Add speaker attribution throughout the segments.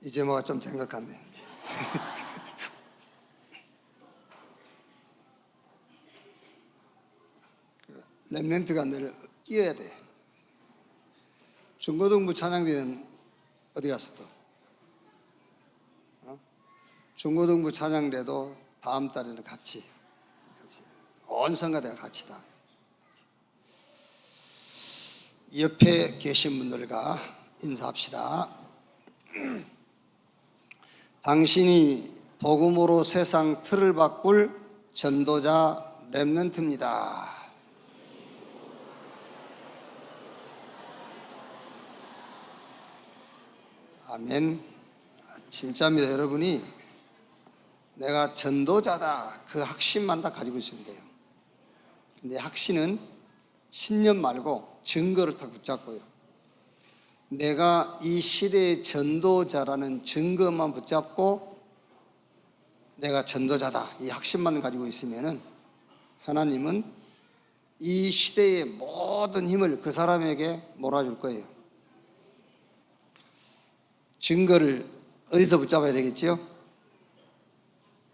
Speaker 1: 이제 뭐가 좀 된 것 같네. 렘넌트가 늘 끼어야 돼. 중고등부 찬양대는 어디 갔어 또? 중고등부 찬양대도 다음 달에는 같이 온 성가대가 같이다. 옆에 계신 분들과 인사합시다. 당신이 복음으로 세상 틀을 바꿀 전도자 렘넌트입니다. 아멘. 진짜입니다. 여러분이 내가 전도자다 그 확신만 다 가지고 있으면 돼요. 근데 확신은 신념 말고 증거를 딱 붙잡고요. 내가 이 시대의 전도자라는 증거만 붙잡고 내가 전도자다 이 확신만 가지고 있으면은 하나님은 이 시대의 모든 힘을 그 사람에게 몰아줄 거예요. 증거를 어디서 붙잡아야 되겠지요?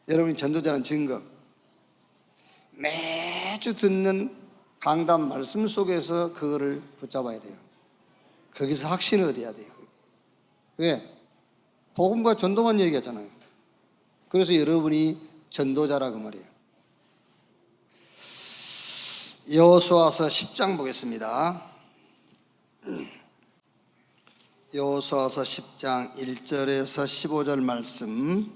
Speaker 1: 여러분이 전도자는 증거. 매주 듣는 강단 말씀 속에서 그거를 붙잡아야 돼요. 거기서 확신을 얻어야 돼요. 왜? 복음과 전도만 얘기하잖아요. 그래서 여러분이 전도자라 그 말이에요. 여호수아서 10장 보겠습니다. 여호수아서 10장 1절에서 15절 말씀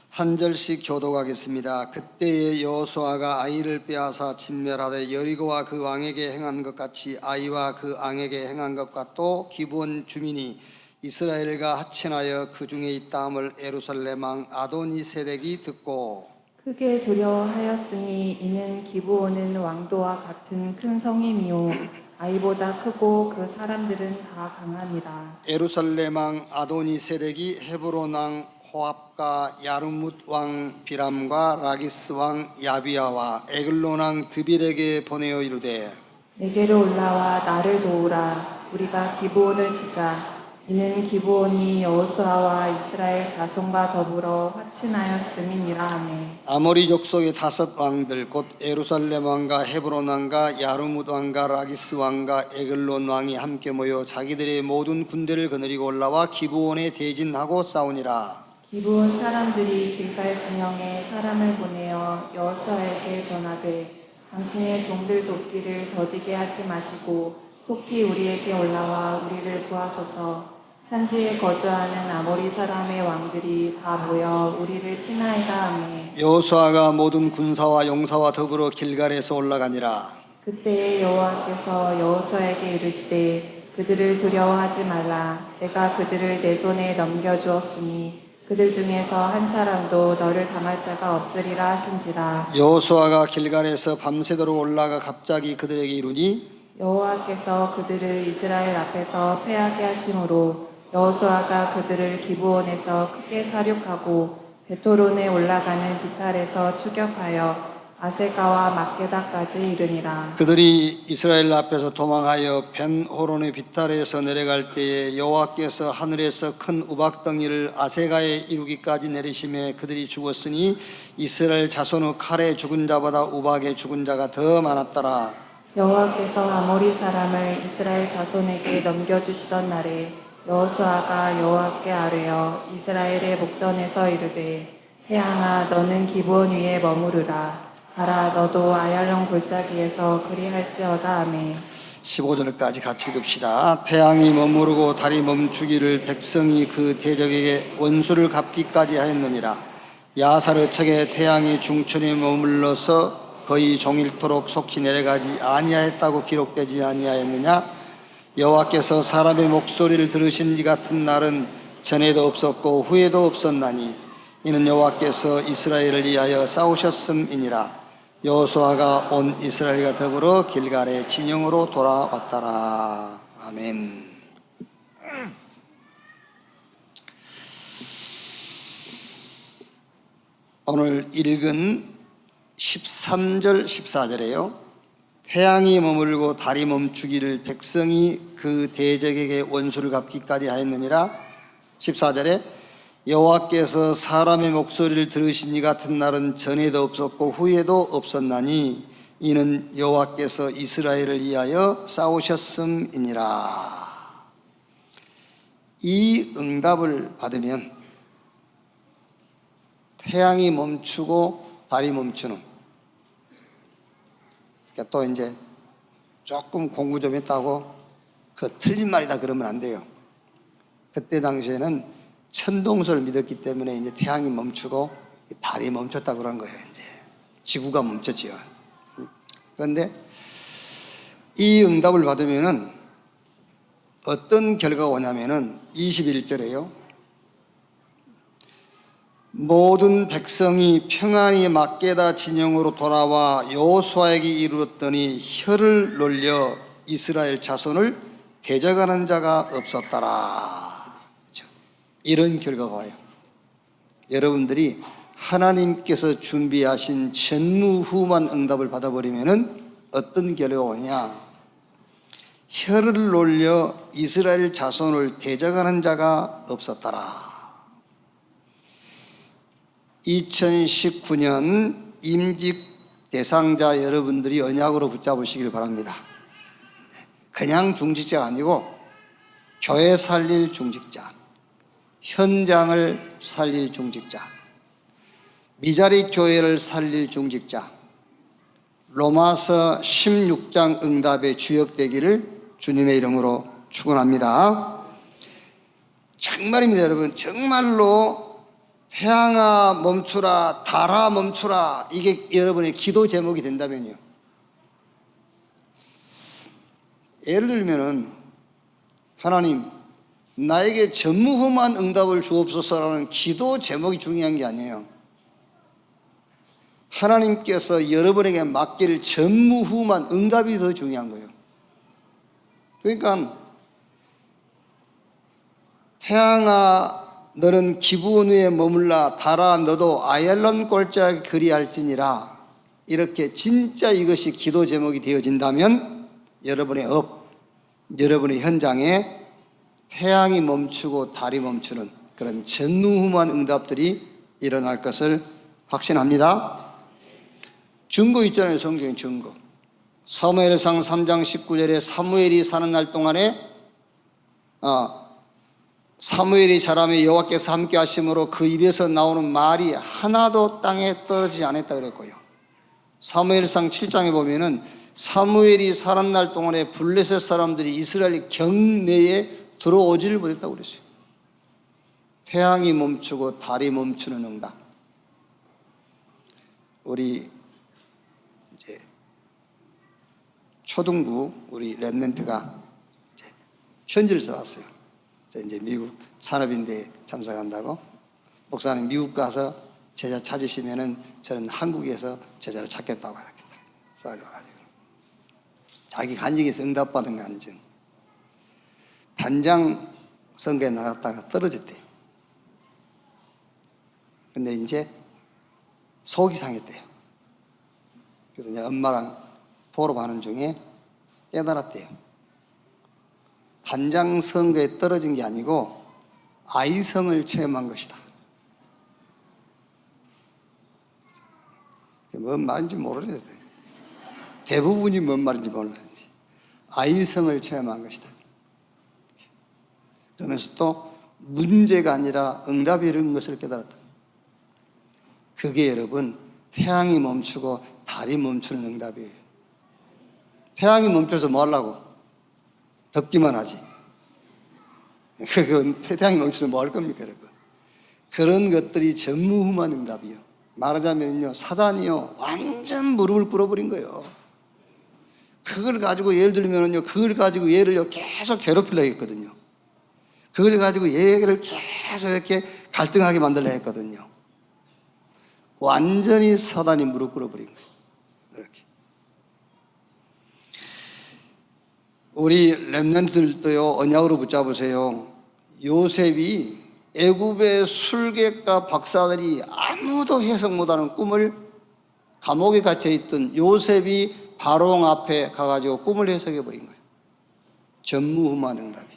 Speaker 1: 한 절씩 교독하겠습니다. 그때에 여호수아가 아이를 빼앗아 진멸하되 여리고와 그 왕에게 행한 것 같이 아이와 그 왕에게 행한 것과 또 기브온 주민이 이스라엘과 합친하여 그 중에 있다함을 예루살렘 왕 아도니세덱이 듣고
Speaker 2: 크게 두려워하였으니 이는 기브온은 왕도와 같은 큰 성임이요 아이보다 크고 그 사람들은 다 강합니다.
Speaker 1: 예루살렘 왕 아도니세덱이 헤브론 왕 호압과 야르뭇 왕 비람과 라기스 왕 야비야와 에글론 왕 드빌에게 보내어 이르되
Speaker 2: 내게로 올라와 나를 도우라. 우리가 기브온을 치자. 이는 기브온이 여호수아와 이스라엘 자손과 더불어 화친하였음이니라 하매
Speaker 1: 아모리 족속의 5 왕들 곧 예루살렘 왕과 헤브론 왕과 야르뭇 왕과 라기스 왕과 에글론 왕이 함께 모여 자기들의 모든 군대를 거느리고 올라와 기브온에 대진하고 싸우니라.
Speaker 2: 기브온 사람들이 길갈 진영에 사람을 보내어 여호수아에게 전하되 당신의 종들 돕기를 더디게 하지 마시고 속히 우리에게 올라와 우리를 구하소서. 산지에 거주하는 아모리 사람의 왕들이 다 모여 우리를 치나이다 하매
Speaker 1: 여호수아가 모든 군사와 용사와 더불어 길갈에서 올라가니라.
Speaker 2: 그때에 여호와께서 여호수아에게 이르시되 그들을 두려워하지 말라. 내가 그들을 내 손에 넘겨주었으니 그들 중에서 한 사람도 너를 당할 자가 없으리라 하신지라.
Speaker 1: 여호수아가 길갈에서 밤새도록 올라가 갑자기 그들에게 이르니
Speaker 2: 여호와께서 그들을 이스라엘 앞에서 패하게 하심으로 여호수아가 그들을 기브온에서 크게 사륙하고 베토론에 올라가는 비탈에서 추격하여 아세가와 막게다까지 이르니라.
Speaker 1: 그들이 이스라엘 앞에서 도망하여 벤호론의 비탈에서 내려갈 때에 여호와께서 하늘에서 큰 우박덩이를 아세가에 이르기까지 내리심에 그들이 죽었으니 이스라엘 자손의 칼에 죽은 자보다 우박에 죽은 자가 더 많았더라.
Speaker 2: 여호와께서 아모리 사람을 이스라엘 자손에게 넘겨주시던 날에 여호수아가 여호와께 아뢰어 이스라엘의 목전에서 이르되 태양아 너는 기브온 위에 머무르라. 가라 너도 아얄론 골짜기에서 그리할지어다 하매
Speaker 1: 15절까지 같이 읽읍시다. 태양이 머무르고 달이 멈추기를 백성이 그 대적에게 원수를 갚기까지 하였느니라. 야사르 척에 태양이 중천에 머물러서 거의 종일토록 속히 내려가지 아니하였다고 기록되지 아니하였느냐? 여호와께서 사람의 목소리를 들으신 이 같은 날은 전에도 없었고 후에도 없었나니 이는 여호와께서 이스라엘을 위하여 싸우셨음이니라. 여호수아가 온 이스라엘과 더불어 길갈의 진영으로 돌아왔더라. 아멘. 오늘 읽은 13절 14절에요. 태양이 머물고 달이 멈추기를 백성이 그 대적에게 원수를 갚기까지 하였느니라. 14절에 여호와께서 사람의 목소리를 들으신 이 같은 날은 전에도 없었고 후에도 없었나니 이는 여호와께서 이스라엘을 위하여 싸우셨음이니라. 이 응답을 받으면 태양이 멈추고 달이 멈추는, 그러니까 또 이제 조금 공부 좀 했다고 그 틀린 말이다 그러면 안 돼요. 그때 당시에는 천동설을 믿었기 때문에 이제 태양이 멈추고 달이 멈췄다 그런 거예요. 이제 지구가 멈췄지요. 그런데 이 응답을 받으면은 어떤 결과가 오냐면은 21절에요. 모든 백성이 평안히 막게다 진영으로 돌아와 여호수아에게 이르렀더니 혀를 놀려 이스라엘 자손을 대적하는 자가 없었더라. 그렇죠? 이런 결과가 와요. 여러분들이 하나님께서 준비하신 전무후무한 응답을 받아버리면은 어떤 결과가 오냐? 혀를 놀려 이스라엘 자손을 대적하는 자가 없었더라. 2019년 임직 대상자 여러분들이 언약으로 붙잡으시길 바랍니다. 그냥 중직자가 아니고 교회 살릴 중직자, 현장을 살릴 중직자, 미자리 교회를 살릴 중직자, 로마서 16장 응답에 주역되기를 주님의 이름으로 축원합니다. 정말입니다, 여러분. 정말로 태양아 멈추라, 달아 멈추라, 이게 여러분의 기도 제목이 된다면요. 예를 들면은 하나님 나에게 전무후무한 응답을 주옵소서라는 기도 제목이 중요한 게 아니에요. 하나님께서 여러분에게 맡길 전무후무한 응답이 더 중요한 거예요. 그러니까 태양아 너는 기브온 위에 머물라, 달아 너도 아얄론 골짜기 그리할지니라, 이렇게 진짜 이것이 기도 제목이 되어진다면 여러분의 업, 여러분의 현장에 태양이 멈추고 달이 멈추는 그런 전무후무한 응답들이 일어날 것을 확신합니다. 증거 있잖아요. 성경의 증거. 사무엘상 3장 19절에 사무엘이 사는 날 동안에 사무엘이 자라며 여호와께서 함께 하심으로 그 입에서 나오는 말이 하나도 땅에 떨어지지 않았다 그랬고요. 사무엘상 7장에 보면은 사무엘이 살은 날 동안에 블레셋 사람들이 이스라엘 경내에 들어오지를 못했다고 그랬어요. 태양이 멈추고 달이 멈추는 응답. 우리 이제 초등부 우리 렘넌트가 이제 편지를 써왔어요. 이제 미국 산업인대에 참석한다고. 목사님 미국 가서 제자 찾으시면은 저는 한국에서 제자를 찾겠다고 이렇게 써가지고 자기 간증에서 응답받은 간증. 반장 선거에 나갔다가 떨어졌대요. 근데 이제 속이 상했대요. 그래서 이제 엄마랑 보러 가는 중에 깨달았대요. 반장 선거에 떨어진 게 아니고 아이성을 체험한 것이다. 뭔 말인지 모르겠어요. 대부분이 뭔 말인지 몰랐는지. 아이성을 체험한 것이다. 그러면서 또 문제가 아니라 응답이 이런 것을 깨달았다. 그게 여러분 태양이 멈추고 달이 멈추는 응답이에요. 태양이 멈춰서 뭐 하려고? 덥기만 하지. 그건 태양이 멈춰서 뭐 할 겁니까, 여러분? 그런 것들이 전무후무한 응답이요. 말하자면요, 사단이요, 완전 무릎을 꿇어버린 거예요. 그걸 가지고 예를 들면요, 그걸 가지고 얘를 계속 괴롭히려 했거든요. 그걸 가지고 얘를 계속 이렇게 갈등하게 만들려 했거든요. 완전히 사단이 무릎 꿇어버린 거예요. 이렇게. 우리 렘넌트들도요, 언약으로 붙잡으세요. 요셉이 애굽의 술객과 박사들이 아무도 해석 못하는 꿈을, 감옥에 갇혀있던 요셉이 바로왕 앞에 가가지고 꿈을 해석해 버린 거예요. 전무후무한 응답이.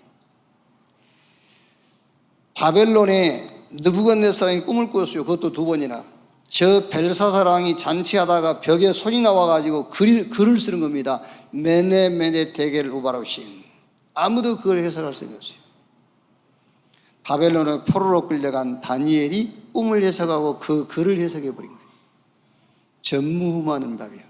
Speaker 1: 바벨론에 느부갓네살이 꿈을 꾸었어요. 그것도 2번이나. 저 벨사사랑이 잔치하다가 벽에 손이 나와가지고 글을 쓰는 겁니다. 메네 데겔 우바로신. 아무도 그걸 해설할 수 없어요. 바벨론의 포로로 끌려간 다니엘이 꿈을 해석하고 그 글을 해석해 버린 거예요. 전무후무한 응답이에요.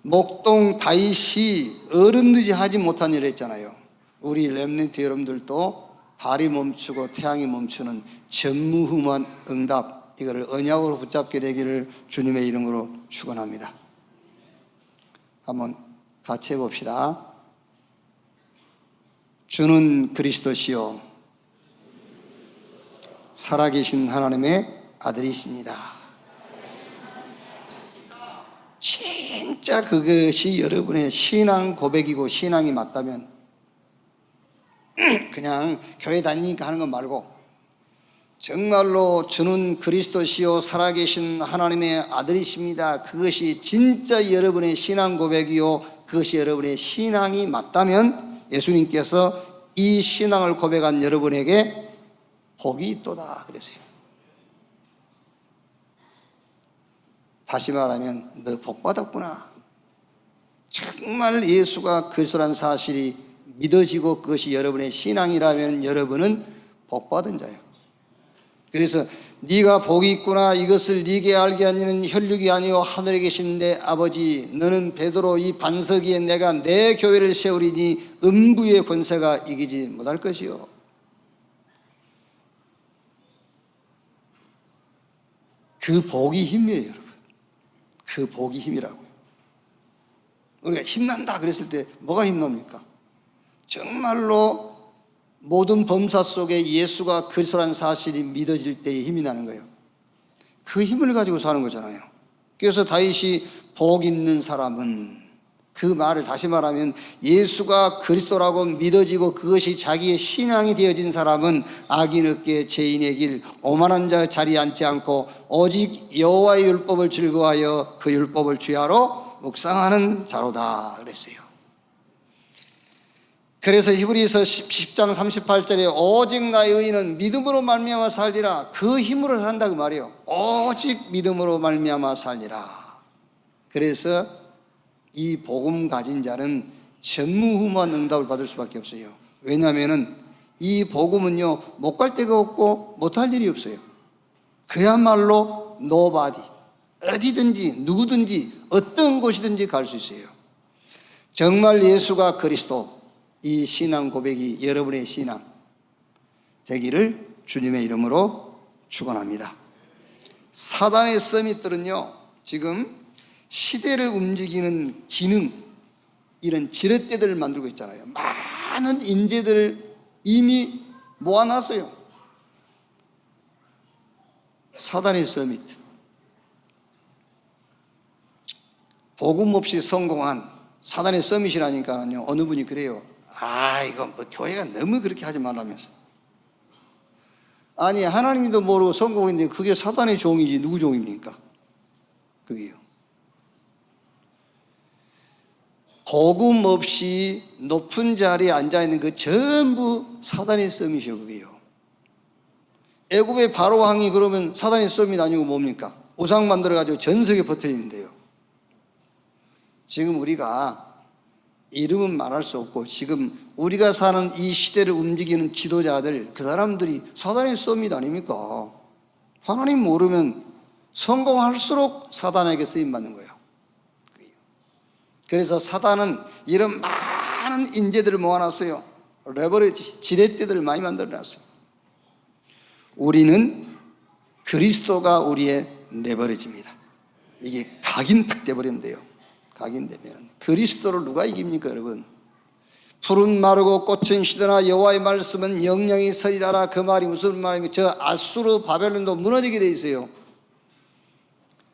Speaker 1: 목동 다윗이 어른들이 하지 못한 일을 했잖아요. 우리 렘넌트 여러분들도 달이 멈추고 태양이 멈추는 전무후무한 응답, 이거를 언약으로 붙잡게 되기를 주님의 이름으로 축원합니다. 한번 같이 해봅시다. 주는 그리스도시요 살아계신 하나님의 아들이십니다. 진짜 그것이 여러분의 신앙 고백이고 신앙이 맞다면 그냥 교회 다니니까 하는 것 말고 정말로 주는 그리스도시요 살아계신 하나님의 아들이십니다. 그것이 진짜 여러분의 신앙 고백이요 그것이 여러분의 신앙이 맞다면 예수님께서 이 신앙을 고백한 여러분에게 복이 있도다 그랬어요. 다시 말하면 너 복 받았구나. 정말 예수가 그리스도라는 사실이 믿어지고 그것이 여러분의 신앙이라면 여러분은 복 받은 자예요. 그래서 네가 복이 있구나, 이것을 네게 알게 하는 혈육이 아니요 하늘에 계신 내 아버지, 너는 베드로, 이 반석 위에 내가 내 교회를 세우리니 음부의 권세가 이기지 못할 것이요. 그 복이 힘이에요, 여러분. 그 복이 힘이라고요. 우리가 힘난다 그랬을 때 뭐가 힘납니까? 정말로 모든 범사 속에 예수가 그리스도라는 사실이 믿어질 때에 힘이 나는 거예요. 그 힘을 가지고 사는 거잖아요. 그래서 다윗이 복 있는 사람은, 그 말을 다시 말하면 예수가 그리스도라고 믿어지고 그것이 자기의 신앙이 되어진 사람은 악인 없게 죄인의 길 오만한 자 자리에 앉지 않고 오직 여호와의 율법을 즐거워하여 그 율법을 주야로 묵상하는 자로다 그랬어요. 그래서 히브리서 10장 38절에 오직 나의 의인은 믿음으로 말미암아 살리라, 그 힘으로 산다 그 말이에요. 오직 믿음으로 말미암아 살리라. 그래서 이 복음 가진 자는 전무후무한 응답을 받을 수밖에 없어요. 왜냐하면 이 복음은요 못 갈 데가 없고 못할 일이 없어요. 그야말로 노바디, 어디든지 누구든지 어떤 곳이든지 갈 수 있어요. 정말 예수가 그리스도, 이 신앙 고백이 여러분의 신앙 되기를 주님의 이름으로 축원합니다. 사단의 서밋들은요 지금 시대를 움직이는 기능, 이런 지렛대들을 만들고 있잖아요. 많은 인재들을 이미 모아놨어요. 사단의 서밋, 복음 없이 성공한 사단의 서밋이라니까요. 어느 분이 그래요. 이거 뭐 교회가 너무 그렇게 하지 말라면서. 아니, 하나님도 모르고 성공했는데 그게 사단의 종이지 누구 종입니까? 그게요. 복음 없이 높은 자리에 앉아있는 그 전부 사단의 썸이죠, 그게요. 애굽의 바로 왕이 그러면 사단의 썸이 아니고 뭡니까? 우상 만들어가지고 전 세계에 퍼뜨리는데요. 지금 우리가 이름은 말할 수 없고 지금 우리가 사는 이 시대를 움직이는 지도자들, 그 사람들이 사단의 썸이 아닙니까? 하나님 모르면 성공할수록 사단에게 쓰임받는 거예요. 그래서 사단은 이런 많은 인재들을 모아놨어요. 레버리지, 지렛대들을 많이 만들어놨어요. 우리는 그리스도가 우리의 레버리지입니다. 이게 각인탁 돼버리면 돼요. 각인되면 그리스도를 누가 이깁니까, 여러분? 푸른 마르고 꽃은 시드나 여호와의 말씀은 영영이 서리라라. 그 말이 무슨 말입니까? 저 아수르 바벨론도 무너지게 돼 있어요.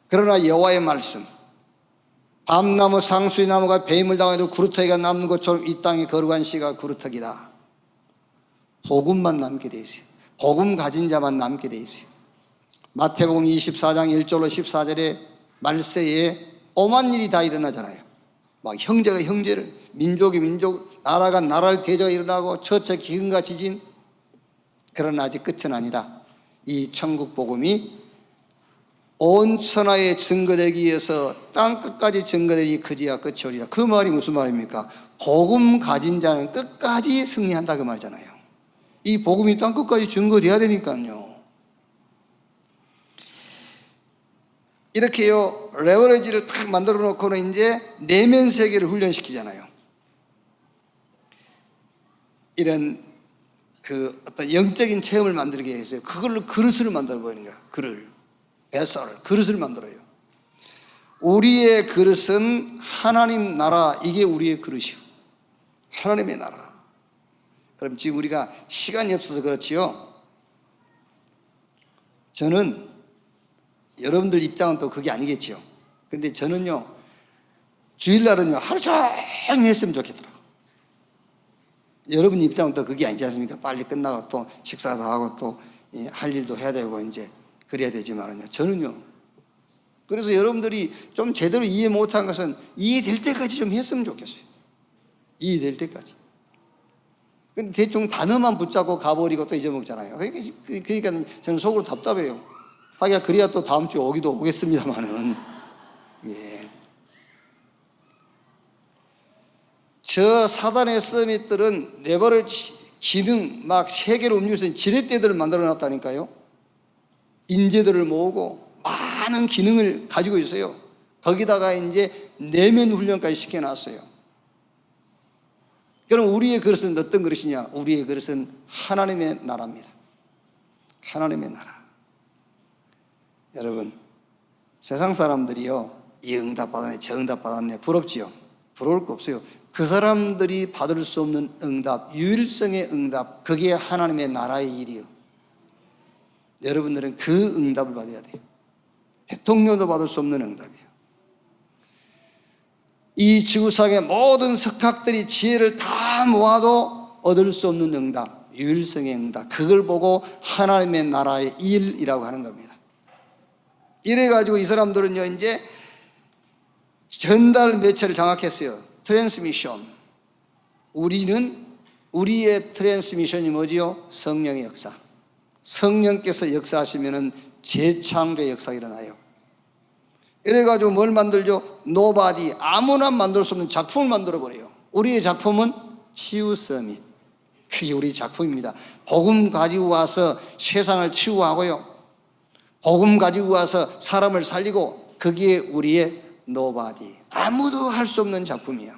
Speaker 1: 그러나 여호와의 말씀, 밤나무 상수리 나무가 배임을 당해도 구루터기가 남는 것처럼 이 땅의 거룩한 씨가 구루터기다. 복음만 남게 돼 있어요. 복음 가진 자만 남게 돼 있어요. 마태복음 24장 1절로 14절에 말세에 오만 일이 다 일어나잖아요. 막 형제가 형제를, 민족이 민족, 나라가 나라를 대적이 일어나고 첫째 기근과 지진, 그러나 아직 끝은 아니다. 이 천국 복음이 온 천하에 증거되기 위해서 땅끝까지 증거되니 그지야 끝이 오리라. 그 말이 무슨 말입니까? 복음 가진 자는 끝까지 승리한다 그 말이잖아요. 이 복음이 땅끝까지 증거돼야 되니까요. 이렇게요, 레버리지를 탁 만들어 놓고는 이제 내면 세계를 훈련시키잖아요. 이런 그 어떤 영적인 체험을 만들게 해서요. 그걸로 그릇을 만들어 버리는 거야. 그릇을 만들어요. 우리의 그릇은 하나님 나라, 이게 우리의 그릇이요. 하나님의 나라. 그럼 지금 우리가 시간이 없어서 그렇지요. 저는 여러분들 입장은 또 그게 아니겠지요. 근데 저는요, 주일날은요, 하루 종일 했으면 좋겠더라고요. 여러분 입장은 또 그게 아니지 않습니까? 빨리 끝나고 또 식사도 하고 또 할 일도 해야 되고 이제 그래야 되지만은요. 저는요. 그래서 여러분들이 좀 제대로 이해 못한 것은 이해될 때까지 좀 했으면 좋겠어요. 이해될 때까지. 근데 대충 단어만 붙잡고 가버리고 또 잊어먹잖아요. 그러니까 저는 속으로 답답해요. 하기야 그래야 또 다음 주에 오기도 오겠습니다만은. 예. 저 사단의 서밋들은 레버리지 기능 막 세계로 움직여서 지렛대들을 만들어 놨다니까요. 인재들을 모으고 많은 기능을 가지고 있어요. 거기다가 이제 내면 훈련까지 시켜놨어요. 그럼 우리의 그릇은 어떤 그릇이냐? 우리의 그릇은 하나님의 나라입니다. 하나님의 나라. 여러분, 세상 사람들이요, 이 응답 받았네, 저 응답 받았네, 부럽지요? 부러울 거 없어요. 그 사람들이 받을 수 없는 응답, 유일성의 응답, 그게 하나님의 나라의 일이요. 여러분들은 그 응답을 받아야 돼요. 대통령도 받을 수 없는 응답이에요. 이 지구상의 모든 석학들이 지혜를 다 모아도 얻을 수 없는 응답, 유일성의 응답, 그걸 보고 하나님의 나라의 일이라고 하는 겁니다. 이래가지고 이 사람들은요, 이제 전달 매체를 장악했어요. 트랜스미션. 우리의 트랜스미션이 뭐지요? 성령의 역사. 성령께서 역사하시면은 재창조의 역사가 일어나요. 이래가지고 뭘 만들죠? 노바디, 아무나 만들 수 없는 작품을 만들어버려요. 우리의 작품은 치유 서밋. 그게 우리 작품입니다. 복음 가지고 와서 세상을 치유하고요, 복음 가지고 와서 사람을 살리고, 그게 우리의 노바디. 아무도 할 수 없는 작품이에요.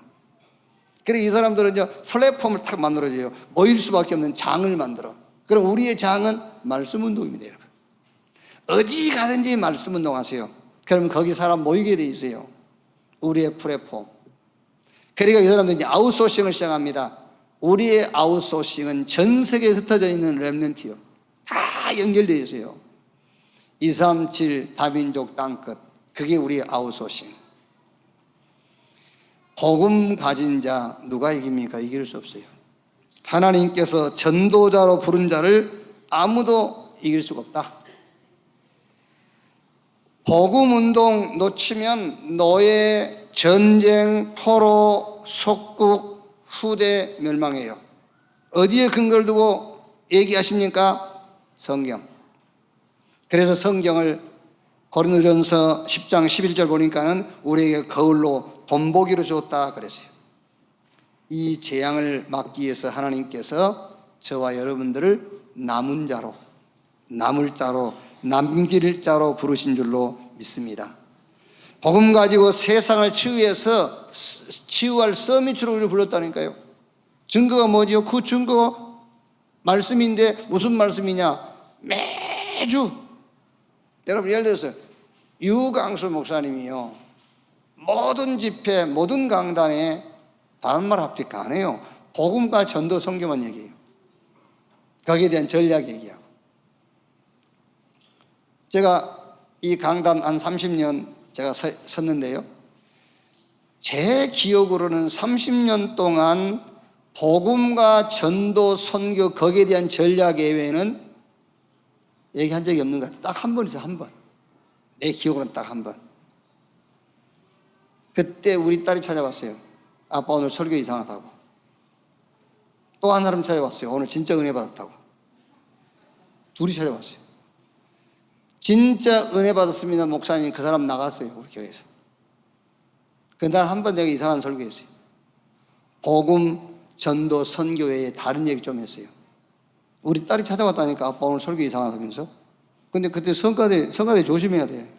Speaker 1: 그래서 이 사람들은 이제 플랫폼을 탁 만들어줘요. 모일 수밖에 없는 장을 만들어. 그럼 우리의 장은 말씀 운동입니다, 여러분. 어디 가든지 말씀 운동하세요. 그러면 거기 사람 모이게 돼 있어요. 우리의 플랫폼. 그러니까 이 사람들은 이제 아웃소싱을 시작합니다. 우리의 아웃소싱은 전 세계에 흩어져 있는 렘넌트요. 다 연결되어 있어요. 237 다민족 땅끝. 그게 우리의 아웃소싱. 복음 가진 자 누가 이깁니까? 이길 수 없어요. 하나님께서 전도자로 부른 자를 아무도 이길 수가 없다. 복음 운동 놓치면 노예, 전쟁, 포로, 속국, 후대 멸망해요. 어디에 근거를 두고 얘기하십니까? 성경. 그래서 성경을 고린도전서 10장 11절 보니까는 우리에게 거울로 본보기로 줬다 그랬어요. 이 재앙을 막기 위해서 하나님께서 저와 여러분들을 남은 자로, 남을 자로, 남길 자로 부르신 줄로 믿습니다. 복음 가지고 세상을 치유할 서밋으로 우리를 불렀다니까요. 증거가 뭐죠? 그 증거가 말씀인데 무슨 말씀이냐? 매주 여러분, 예를 들어서 유강수 목사님이요, 모든 집회, 모든 강단에 단말 합득 안 해요. 복음과 전도 선교만 얘기해요. 거기에 대한 전략 얘기하고. 제가 이 강단 한 30년 제가 섰는데요, 제 기억으로는 30년 동안 복음과 전도 선교 거기에 대한 전략 외에는 얘기한 적이 없는 것 같아요. 딱 한 번 있어요. 한 번. 내 기억으로는 딱 한 번. 그때 우리 딸이 찾아왔어요. 아빠 오늘 설교 이상하다고. 또 한 사람 찾아왔어요. 오늘 진짜 은혜 받았다고. 둘이 찾아왔어요. 진짜 은혜 받았습니다 목사님. 그 사람 나갔어요, 우리 교회에서. 그날 한 번 내가 이상한 설교했어요. 복음, 전도, 선교 외에 다른 얘기 좀 했어요. 우리 딸이 찾아왔다니까. 아빠 오늘 설교 이상하다면서. 근데 그때 성가대 조심해야 돼.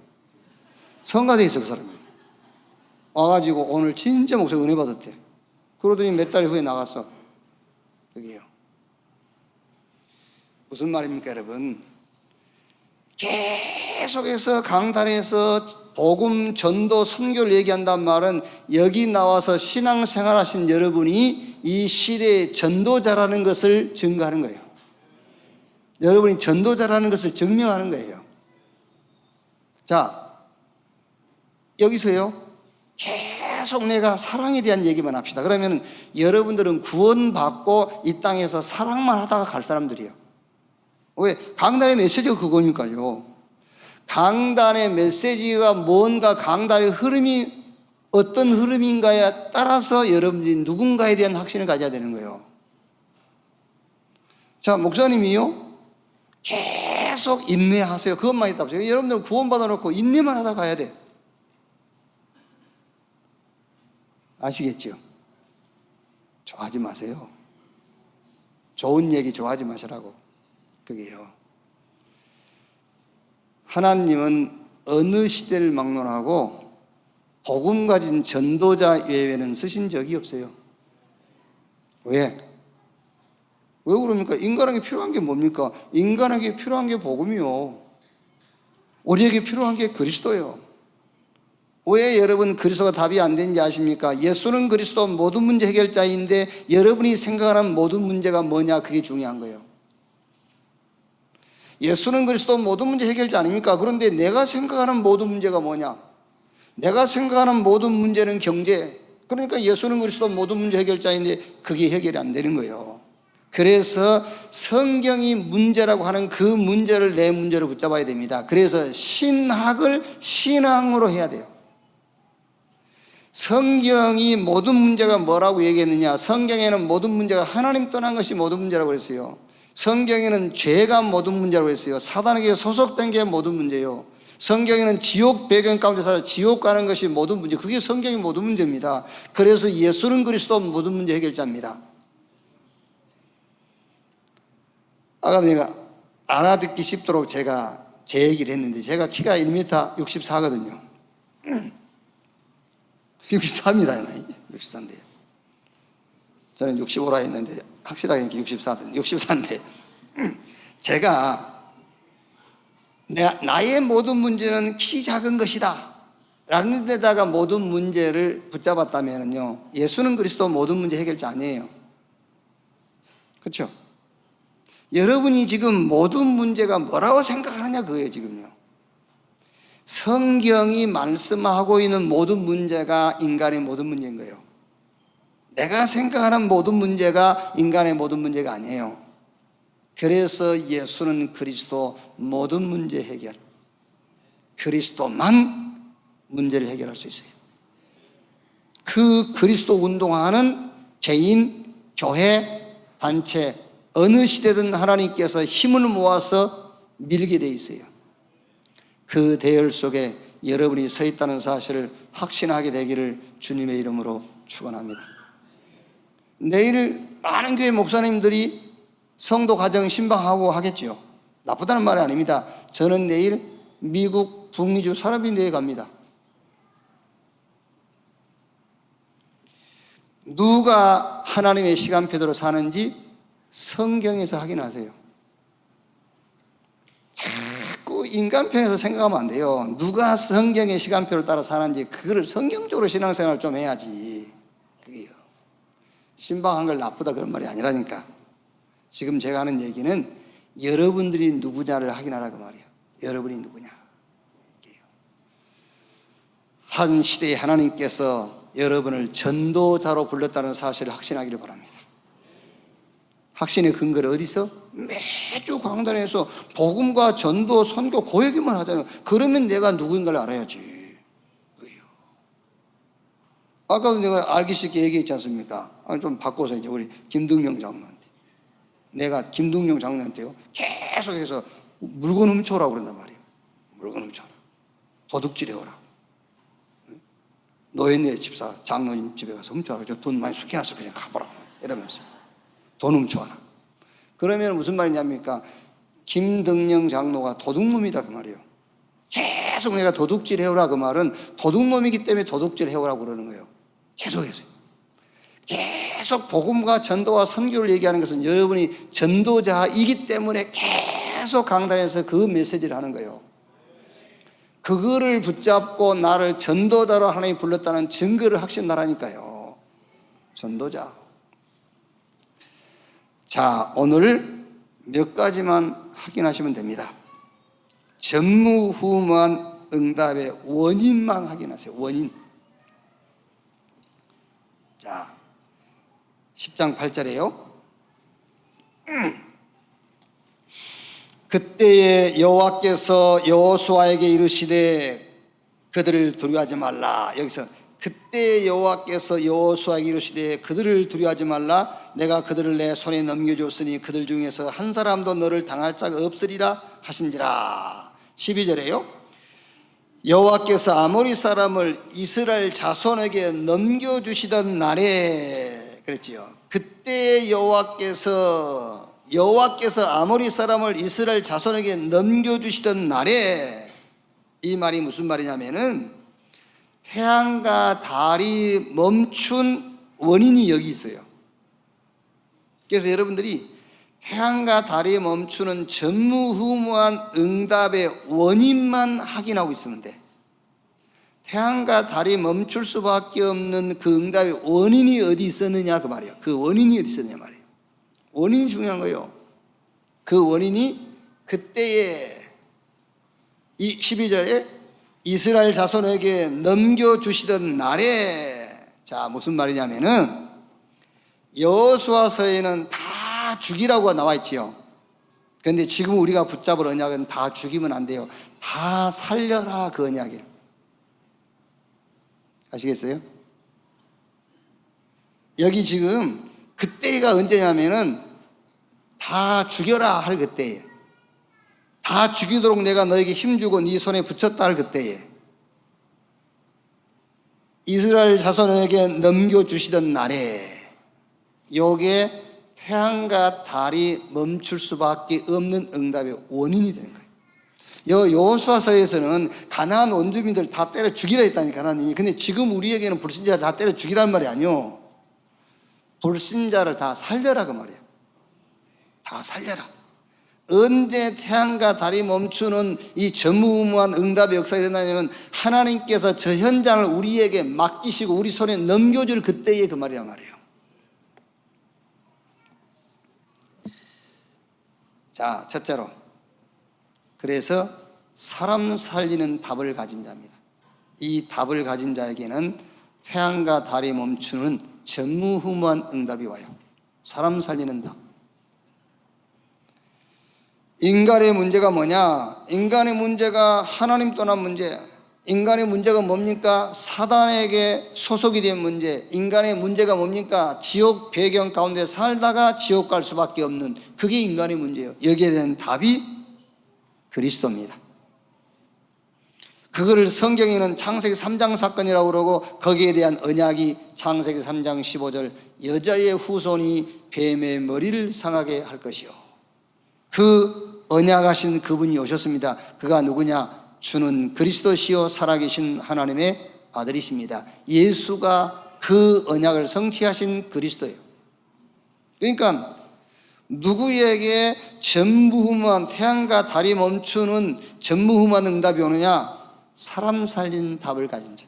Speaker 1: 성가대에 있어 그 사람이. 와가지고 오늘 진짜 목사님 은혜 받았대. 그러더니 몇 달 후에 나갔어. 여기요. 무슨 말입니까 여러분? 계속해서 강단에서 복음, 전도, 선교를 얘기한단 말은 여기 나와서 신앙생활 하신 여러분이 이 시대의 전도자라는 것을 증거하는 거예요. 여러분이 전도자라는 것을 증명하는 거예요. 자, 여기서요 계속 내가 사랑에 대한 얘기만 합시다. 그러면 여러분들은 구원받고 이 땅에서 사랑만 하다가 갈 사람들이에요. 왜? 강단의 메시지가 그거니까요. 강단의 메시지가 뭔가, 강단의 흐름이 어떤 흐름인가에 따라서 여러분들이 누군가에 대한 확신을 가져야 되는 거예요. 자, 목사님이요 계속 인내하세요. 그것만 있다 보세요. 여러분들은 구원받아 놓고 인내만 하다 가야 돼. 아시겠죠? 좋아하지 마세요. 좋은 얘기 좋아하지 마시라고. 그게요. 하나님은 어느 시대를 막론하고 복음 가진 전도자 외에는 쓰신 적이 없어요. 왜? 왜 그럽니까? 인간에게 필요한 게 뭡니까? 인간에게 필요한 게 복음이요. 우리에게 필요한 게 그리스도예요. 왜 여러분 그리스도가 답이 안 되는지 아십니까? 예수는 그리스도 모든 문제 해결자인데 여러분이 생각하는 모든 문제가 뭐냐? 그게 중요한 거예요. 예수는 그리스도 모든 문제 해결자 아닙니까? 그런데 내가 생각하는 모든 문제가 뭐냐? 내가 생각하는 모든 문제는 경제. 그러니까 예수는 그리스도 모든 문제 해결자인데 그게 해결이 안 되는 거예요. 그래서 성경이 문제라고 하는 그 문제를 내 문제로 붙잡아야 됩니다. 그래서 신학을 신앙으로 해야 돼요. 성경이 모든 문제가 뭐라고 얘기했느냐? 성경에는 모든 문제가 하나님 떠난 것이 모든 문제라고 그랬어요. 성경에는 죄가 모든 문제라고 했어요. 사단에게 소속된 게 모든 문제예요. 성경에는 지옥 배경 가운데 살아 지옥 가는 것이 모든 문제. 그게 성경의 모든 문제입니다. 그래서 예수는 그리스도 모든 문제 해결자입니다. 아까 내가 알아듣기 쉽도록 제가 제 얘기를 했는데 제가 키가 1m 64거든요. 64입니다. 64인데 저는 65라 했는데 확실하게 64인데 제가 나의 모든 문제는 키 작은 것이다 라는 데다가 모든 문제를 붙잡았다면요 예수는 그리스도 모든 문제 해결자 아니에요. 그렇죠? 여러분이 지금 모든 문제가 뭐라고 생각하느냐 그거예요. 지금요 성경이 말씀하고 있는 모든 문제가 인간의 모든 문제인 거예요. 내가 생각하는 모든 문제가 인간의 모든 문제가 아니에요. 그래서 예수는 그리스도 모든 문제 해결, 그리스도만 문제를 해결할 수 있어요. 그 그리스도 운동하는 개인, 교회, 단체 어느 시대든 하나님께서 힘을 모아서 밀게 돼 있어요. 그 대열 속에 여러분이 서 있다는 사실을 확신하게 되기를 주님의 이름으로 축원합니다. 내일 많은 교회 목사님들이 성도 가정 신방하고 하겠죠. 나쁘다는 말이 아닙니다. 저는 내일 미국 북미주 사라빈대에 갑니다. 누가 하나님의 시간표대로 사는지 성경에서 확인하세요. 자꾸 인간편에서 생각하면 안 돼요. 누가 성경의 시간표를 따라 사는지 그거를 성경적으로 신앙생활을 좀 해야지. 그게요. 신방한 걸 나쁘다 그런 말이 아니라니까. 지금 제가 하는 얘기는 여러분들이 누구냐를 확인하라고 말이에요. 여러분이 누구냐. 한 시대에 하나님께서 여러분을 전도자로 불렀다는 사실을 확신하기를 바랍니다. 확신의 근거를 어디서? 매주 강단에서 복음과 전도, 선교, 그 얘기만 하잖아요. 그러면 내가 누구인가를 알아야지. 아까도 내가 알기 쉽게 얘기했지 않습니까? 좀 바꿔서 이제 우리 김등명 장로한테. 내가 김동영 장로한테요 계속해서 물건 훔쳐오라고 그런단 말이에요. 물건 훔쳐오라, 도둑질해오라. 노인네 집사 장로님 집에 가서 훔쳐와라. 저 돈 많이 숙여놨어, 그냥 가보라고 이러면서 돈 훔쳐와라. 그러면 무슨 말이냐니까 김덕령 장로가 도둑놈이라 그 말이에요. 계속 내가 도둑질 해오라 그 말은 도둑놈이기 때문에 도둑질 해오라고 그러는 거예요. 계속해서 계속 복음과 전도와 선교를 얘기하는 것은 여러분이 전도자이기 때문에 계속 강단에서 그 메시지를 하는 거예요. 그거를 붙잡고 나를 전도자로 하나님이 불렀다는 증거를 확신하라니까요. 전도자. 자, 오늘 몇 가지만 확인하시면 됩니다. 전무후무한 응답의 원인만 확인하세요. 원인. 자, 10장 8절에요. 그때에 여호와께서 여호수아에게 이르시되 그들을 두려워하지 말라. 여기서 그때 여호와께서 여호수아에게 이르시되 그들을 두려워하지 말라. 내가 그들을 내 손에 넘겨줬으니 그들 중에서 한 사람도 너를 당할 자가 없으리라 하신지라. 12절에요. 여호와께서 아모리 사람을 이스라엘 자손에게 넘겨주시던 날에 그랬지요. 그때 여호와께서 아모리 사람을 이스라엘 자손에게 넘겨주시던 날에, 이 말이 무슨 말이냐면은 태양과 달이 멈춘 원인이 여기 있어요. 그래서 여러분들이 태양과 달이 멈추는 전무후무한 응답의 원인만 확인하고 있으면 돼. 태양과 달이 멈출 수밖에 없는 그 응답의 원인이 어디 있었느냐 그 말이에요. 그 원인이 어디 있었느냐 말이에요. 원인이 중요한 거예요. 그 원인이 그때에 이 12절에 이스라엘 자손에게 넘겨주시던 날에, 자 무슨 말이냐면은 여호수아서에는 다 죽이라고 나와 있지요. 그런데 지금 우리가 붙잡을 언약은 다 죽이면 안 돼요. 다 살려라 그 언약이에요. 아시겠어요? 여기 지금 그때가 언제냐면은 다 죽여라 할 그때에, 다 죽이도록 내가 너에게 힘주고 네 손에 붙였다 할 그때에, 이스라엘 자손에게 넘겨주시던 날에, 요게 태양과 달이 멈출 수밖에 없는 응답의 원인이 되는 거예요. 여호수아서에서는 가나안 원주민들 다 때려 죽이라 했다니까 하나님이. 근데 지금 우리에게는 불신자 다 때려 죽이라는 말이 아니요, 불신자를 다 살려라 그 말이에요. 다 살려라. 언제 태양과 달이 멈추는 이 전무후무한 응답의 역사가 일어나냐면 하나님께서 저 현장을 우리에게 맡기시고 우리 손에 넘겨줄 그때의 그 말이란 말이에요. 자, 첫째로, 그래서 사람 살리는 답을 가진 자입니다. 이 답을 가진 자에게는 태양과 달이 멈추는 전무후무한 응답이 와요. 사람 살리는 답. 인간의 문제가 뭐냐? 인간의 문제가 하나님 떠난 문제. 인간의 문제가 뭡니까? 사단에게 소속이 된 문제. 인간의 문제가 뭡니까? 지옥 배경 가운데 살다가 지옥 갈 수밖에 없는, 그게 인간의 문제예요. 여기에 대한 답이 그리스도입니다. 그거를 성경에는 창세기 3장 사건이라고 그러고, 거기에 대한 언약이 창세기 3장 15절 여자의 후손이 뱀의 머리를 상하게 할 것이요. 그 언약하신 그분이 오셨습니다. 그가 누구냐? 주는 그리스도시요 살아계신 하나님의 아들이십니다. 예수가 그 언약을 성취하신 그리스도예요. 그러니까 누구에게 전무후무한 태양과 달이 멈추는 전무후무한 응답이 오느냐? 사람 살린 답을 가진 자.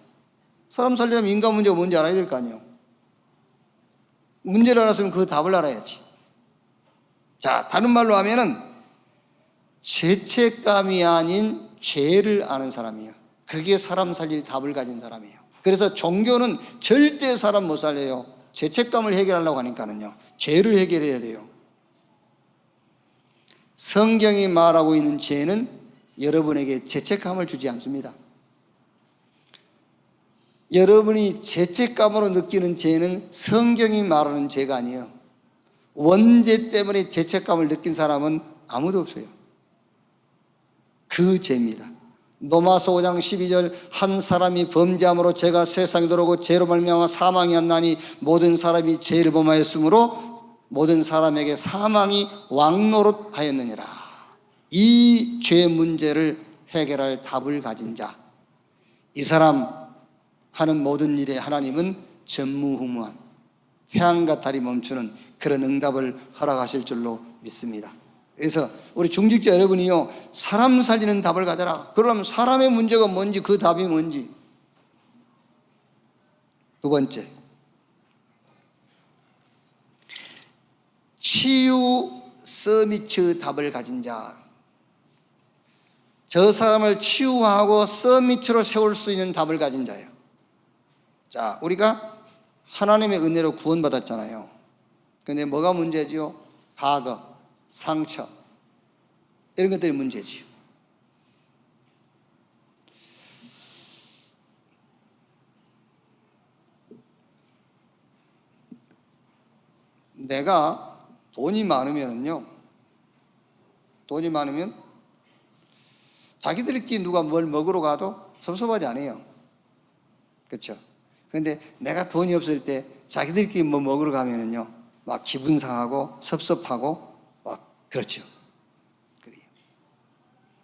Speaker 1: 사람 살리려면 인간 문제가 뭔지 알아야 될 거 아니에요. 문제를 알았으면 그 답을 알아야지. 자, 다른 말로 하면은 죄책감이 아닌 죄를 아는 사람이에요. 그게 사람 살릴 답을 가진 사람이에요. 그래서 종교는 절대 사람 못 살려요. 죄책감을 해결하려고 하니까는요, 죄를 해결해야 돼요. 성경이 말하고 있는 죄는 여러분에게 죄책감을 주지 않습니다. 여러분이 죄책감으로 느끼는 죄는 성경이 말하는 죄가 아니에요. 원죄 때문에 죄책감을 느낀 사람은 아무도 없어요. 그 죄입니다. 로마서 5장 12절 한 사람이 범죄함으로 죄가 세상에 들어오고 죄로 말미암아 사망이 왔나니 모든 사람이 죄를 범하였으므로 모든 사람에게 사망이 왕노릇하였느니라. 이 죄 문제를 해결할 답을 가진 자, 이 사람 하는 모든 일에 하나님은 전무후무한 태양과 달이 멈추는 그런 응답을 허락하실 줄로 믿습니다. 그래서 우리 중직자 여러분이요, 사람 살리는 답을 가져라. 그러면 사람의 문제가 뭔지, 그 답이 뭔지. 두 번째, 치유 서미트 답을 가진 자. 저 사람을 치유하고 서밋으로 세울 수 있는 답을 가진 자예요. 자, 우리가 하나님의 은혜로 구원받았잖아요. 근데 뭐가 문제지요? 과거, 상처, 이런 것들이 문제지요. 내가 돈이 많으면 자기들끼리 누가 뭘 먹으러 가도 섭섭하지 않아요. 그렇죠? 그런데 내가 돈이 없을 때 자기들끼리 뭐 먹으러 가면은요, 막 기분 상하고 섭섭하고 막 그렇죠. 그래요.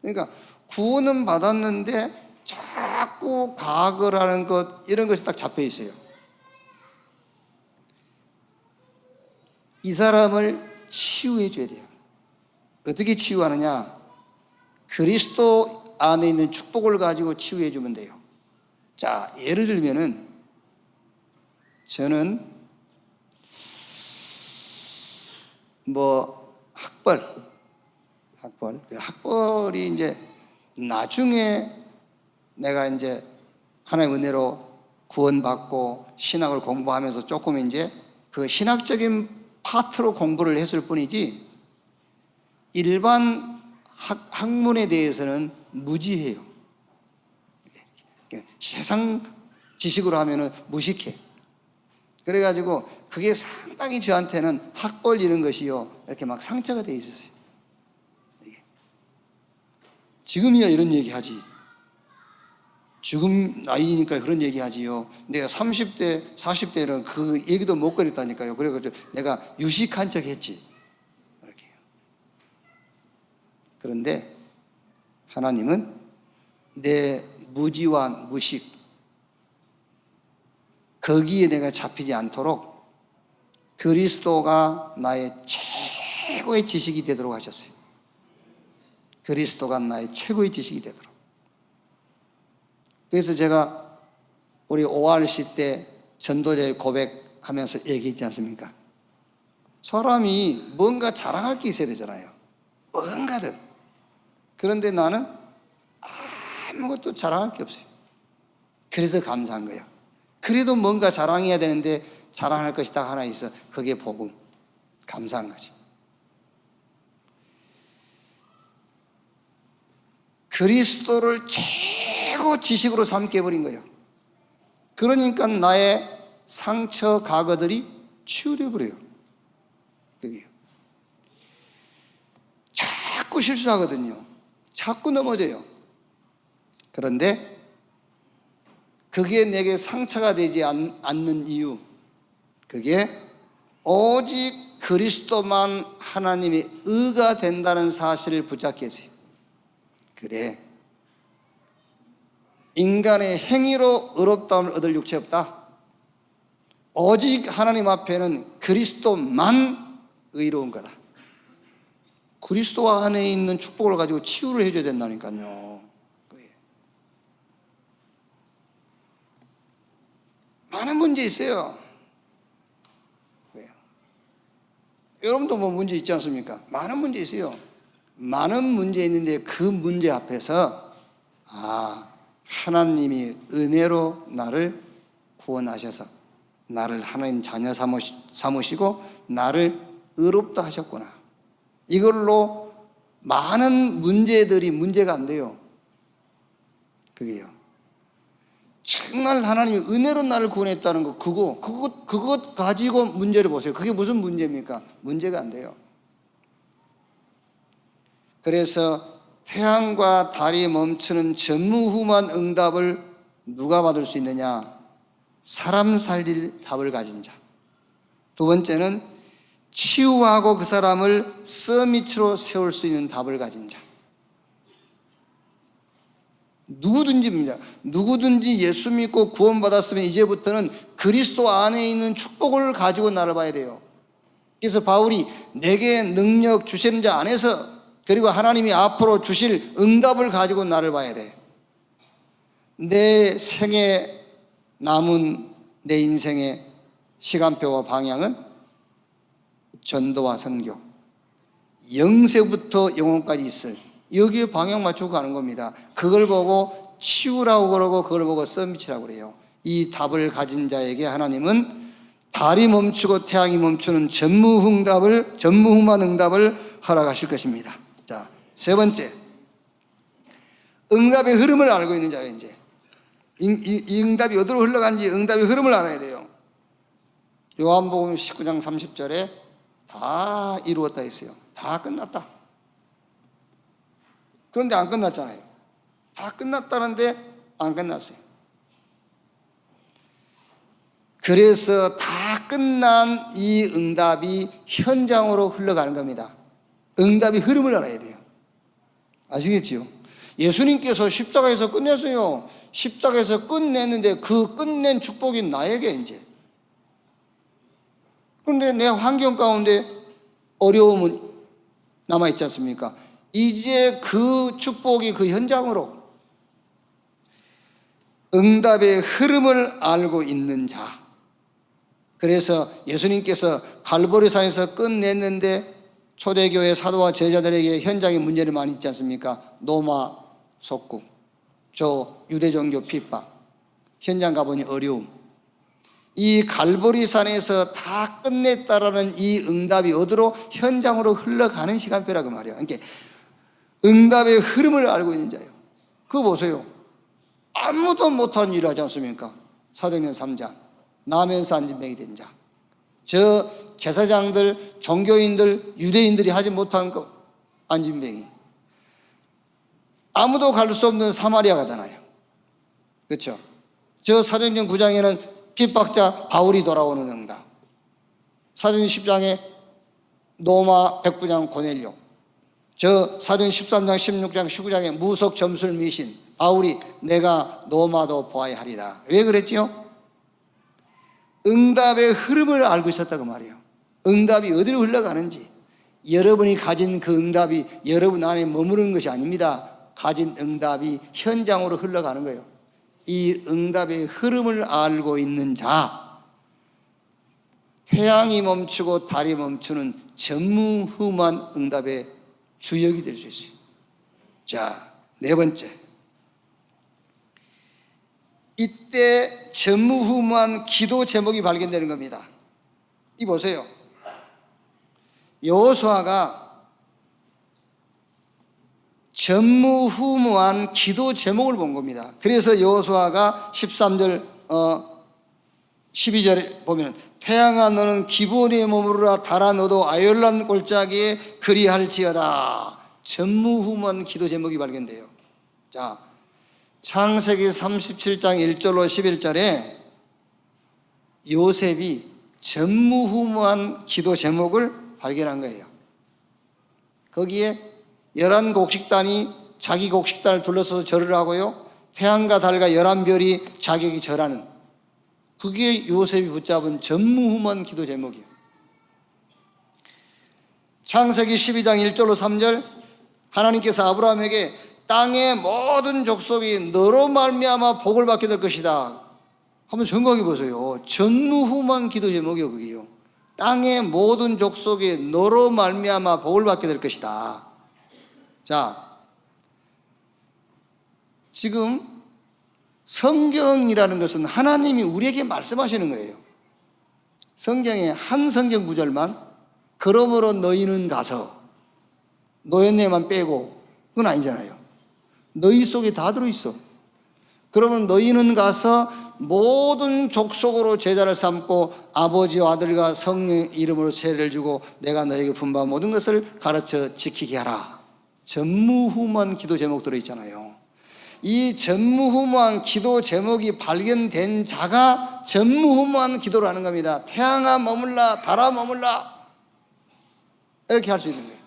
Speaker 1: 그러니까 구원은 받았는데 자꾸 과거라는 것, 이런 것이 딱 잡혀 있어요. 이 사람을 치유해 줘야 돼요. 어떻게 치유하느냐? 그리스도 안에 있는 축복을 가지고 치유해 주면 돼요. 자, 예를 들면은 저는 학벌이 이제 나중에 내가 이제 하나님의 은혜로 구원받고 신학을 공부하면서 조금 이제 그 신학적인 파트로 공부를 했을 뿐이지 일반 학문에 대해서는 무지해요. 세상 지식으로 하면은 무식해. 그래가지고 그게 상당히 저한테는 학벌 이런 것이요, 이렇게 막 상처가 돼 있었어요. 지금이야 이런 얘기 하지. 지금 나이니까 그런 얘기 하지요. 내가 30대, 40대는 그 얘기도 못 그랬다니까요. 그래가지고 내가 유식한 척 했지. 이렇게요. 그런데 하나님은 내 무지와 무식, 거기에 내가 잡히지 않도록 그리스도가 나의 최고의 지식이 되도록 하셨어요. 그리스도가 나의 최고의 지식이 되도록. 그래서 제가 우리 ORC 때 전도자의 고백하면서 얘기했지 않습니까? 사람이 뭔가 자랑할 게 있어야 되잖아요. 뭔가든. 그런데 나는 아무것도 자랑할 게 없어요. 그래서 감사한 거예요. 그래도 뭔가 자랑해야 되는데 자랑할 것이 딱 하나 있어. 그게 복음. 감사한 거지. 그리스도를 최고 지식으로 삼켜버린 거예요. 그러니까 나의 상처 과거들이 치유돼 버려요. 그게요. 자꾸 실수하거든요. 자꾸 넘어져요. 그런데 그게 내게 상처가 되지 않는 이유, 그게 오직 그리스도만 하나님의 의가 된다는 사실을 붙잡게 했어요. 그래, 인간의 행위로 의롭다움을 얻을 육체 없다. 오직 하나님 앞에는 그리스도만 의로운 거다. 그리스도 안에 있는 축복을 가지고 치유를 해줘야 된다니까요. 많은 문제 있어요. 왜요? 여러분도 뭐 문제 있지 않습니까? 많은 문제 있어요. 많은 문제 있는데 그 문제 앞에서 하나님이 은혜로 나를 구원하셔서 나를 하나님 자녀 삼으시고 나를 의롭다 하셨구나. 이걸로 많은 문제들이 문제가 안 돼요. 그게요. 정말 하나님이 은혜로 나를 구원했다는 거, 그것 가지고 문제를 보세요. 그게 무슨 문제입니까? 문제가 안 돼요. 그래서 태양과 달이 멈추는 전무후무한 응답을 누가 받을 수 있느냐? 사람 살릴 답을 가진 자. 두 번째는 치유하고 그 사람을 서밋으로 세울 수 있는 답을 가진 자. 누구든지입니다. 누구든지 예수 믿고 구원받았으면 이제부터는 그리스도 안에 있는 축복을 가지고 나를 봐야 돼요. 그래서 바울이 내게 능력 주시는 자 안에서, 그리고 하나님이 앞으로 주실 응답을 가지고 나를 봐야 돼. 내 생에 남은 내 인생의 시간표와 방향은 전도와 선교, 영세부터 영혼까지 있을, 여기에 방향 맞추고 가는 겁니다. 그걸 보고 치유라고 그러고 그걸 보고 서밋이라고 그래요. 이 답을 가진 자에게 하나님은 달이 멈추고 태양이 멈추는 전무후무한 응답을 허락하실 것입니다. 자, 세 번째, 응답의 흐름을 알고 있는 자예요. 이제 이 응답이 어디로 흘러간지 응답의 흐름을 알아야 돼요. 요한복음 19장 30절에 다 이루었다 했어요. 다 끝났다. 그런데 안 끝났잖아요. 다 끝났다는데 안 끝났어요. 그래서 다 끝난 이 응답이 현장으로 흘러가는 겁니다. 응답의 흐름을 알아야 돼요. 아시겠지요? 예수님께서 십자가에서 끝냈어요. 십자가에서 끝냈는데 그 끝낸 축복이 나에게 이제. 그런데 내 환경 가운데 어려움은 남아있지 않습니까? 이제 그 축복이 그 현장으로, 응답의 흐름을 알고 있는 자. 그래서 예수님께서 갈보리산에서 끝냈는데 초대교회 사도와 제자들에게 현장의 문제를 많이 있지 않습니까? 노마, 속국, 저 유대종교 핍박, 현장 가보니 어려움. 이 갈보리산에서 다 끝냈다라는 이 응답이 어디로? 현장으로 흘러가는 시간표라고 말이에요. 그러니까 응답의 흐름을 알고 있는 자예요. 그거 보세요. 아무도 못한 일을 하지 않습니까? 사도행전 3장 나면서 안진뱅이 된 자. 저 제사장들, 종교인들, 유대인들이 하지 못한 거, 안진뱅이. 아무도 갈 수 없는 사마리아 가잖아요. 그렇죠? 저 사도행전 9장에는 핍박자 바울이 돌아오는 응답. 사도행전 10장에 노마 백부장 고넬료. 저 사도행전 13장, 16장, 19장에 무속 점술 미신 바울이 내가 노마도 보아야 하리라. 왜 그랬지요? 응답의 흐름을 알고 있었다고 말이에요. 응답이 어디로 흘러가는지, 여러분이 가진 그 응답이 여러분 안에 머무르는 것이 아닙니다. 가진 응답이 현장으로 흘러가는 거예요. 이 응답의 흐름을 알고 있는 자, 태양이 멈추고 달이 멈추는 전무후무한 응답의 주역이 될 수 있어요. 자, 네 번째, 이때 전무후무한 기도 제목이 발견되는 겁니다. 이 보세요. 여호수아가 전무후무한 기도 제목을 본 겁니다. 그래서 여호수아가 13절 12절에 보면 태양아 너는 기브온에 머무르라 달아 너도 아열란 골짜기에 그리할지어다. 전무후무한 기도 제목이 발견돼요. 자, 창세기 37장 1절로 11절에 요셉이 전무후무한 기도 제목을 발견한 거예요. 거기에 11곡식단이 자기 곡식단을 둘러서서 절을 하고요, 태양과 달과 11별이 자기에게 절하는, 그게 요셉이 붙잡은 전무후무한 기도 제목이에요. 창세기 12장 1절로 3절, 하나님께서 아브라함에게 땅의 모든 족속이 너로 말미암아 복을 받게 될 것이다. 한번 생각해 보세요. 전무후무한 기도 제목이요, 그게요. 땅의 모든 족속이 너로 말미암아 복을 받게 될 것이다. 자, 지금 성경이라는 것은 하나님이 우리에게 말씀하시는 거예요. 성경의 한 성경 구절만 그러므로 너희는 가서, 노예네만 빼고, 그건 아니잖아요. 너희 속에 다 들어있어. 그러면 너희는 가서 모든 족속으로 제자를 삼고 아버지와 아들과 성령 이름으로 세례를 주고 내가 너에게 분부한 모든 것을 가르쳐 지키게 하라. 전무후무한 기도 제목 들어있잖아요. 이 전무후무한 기도 제목이 발견된 자가 전무후무한 기도를 하는 겁니다. 태양아 머물라, 달아 머물라, 이렇게 할 수 있는 거예요.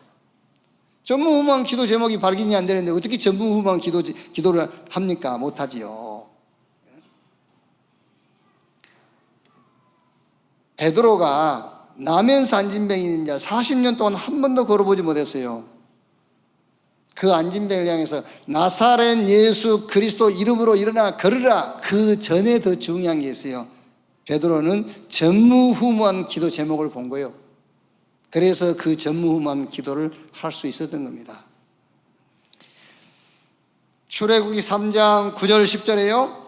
Speaker 1: 전무후무한 기도 제목이 발견이 안 되는데 어떻게 전무후무한 기도를 합니까? 못하지요. 베드로가 나면서 안진병인 자 40년 동안 한 번도 걸어보지 못했어요. 그 안진병을 향해서 나사렛 예수 그리스도 이름으로 일어나 걸으라. 그 전에 더 중요한 게 있어요. 베드로는 전무후무한 기도 제목을 본 거예요. 그래서 그 전무후무한 기도를 할 수 있었던 겁니다. 출애굽기 3장 9절 10절에요.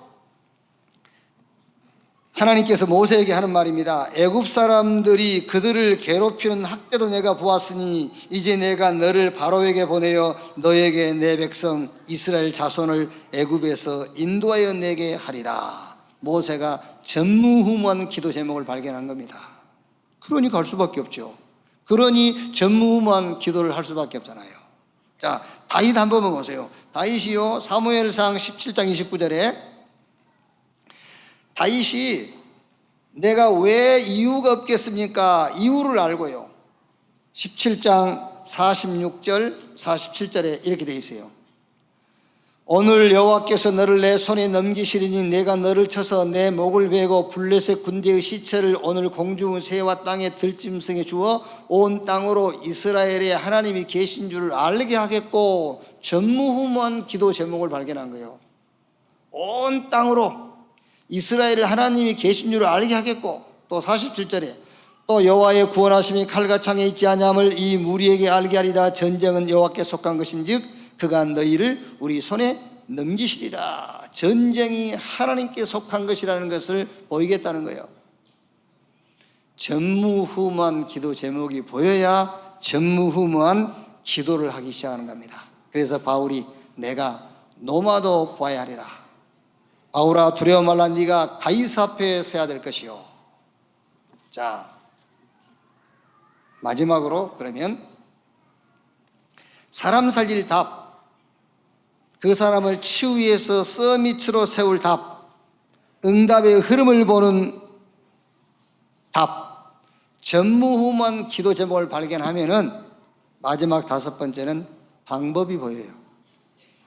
Speaker 1: 하나님께서 모세에게 하는 말입니다. 애굽 사람들이 그들을 괴롭히는 학대도 내가 보았으니 이제 내가 너를 바로에게 보내어 너에게 내 백성 이스라엘 자손을 애굽에서 인도하여 내게 하리라. 모세가 전무후무한 기도 제목을 발견한 겁니다. 그러니 갈 수밖에 없죠. 그러니 전무후무한 기도를 할 수밖에 없잖아요. 자, 다윗 한 번만 보세요. 다윗이요, 사무엘상 17장 29절에 다윗이 내가 왜 이유가 없겠습니까? 이유를 알고요. 17장 46절 47절에 이렇게 되어 있어요. 오늘 여호와께서 너를 내 손에 넘기시리니 내가 너를 쳐서 내 목을 베고 블레셋 군대의 시체를 오늘 공중 새와 땅의 들짐승에 주어 온 땅으로 이스라엘의 하나님이 계신 줄을 알게 하겠고, 전무후무한 기도 제목을 발견한 거예요. 온 땅으로 이스라엘 하나님이 계신 줄을 알게 하겠고, 또 47절에 또 여호와의 구원하심이 칼과 창에 있지 아니함을 이 무리에게 알게 하리라. 전쟁은 여호와께 속한 것인즉 그가 너희를 우리 손에 넘기시리라. 전쟁이 하나님께 속한 것이라는 것을 보이겠다는 거예요. 전무후무한 기도 제목이 보여야 전무후무한 기도를 하기 시작하는 겁니다. 그래서 바울이 내가 노마도 보아야 하리라. 바울아 두려워 말라. 네가 가이사 앞에 서야 될 것이요. 자, 마지막으로 그러면 사람 살릴 답, 그 사람을 치유해서 서밋으로 세울 답, 응답의 흐름을 보는 답, 전무후무한 기도 제목을 발견하면은 마지막 다섯 번째는 방법이 보여요.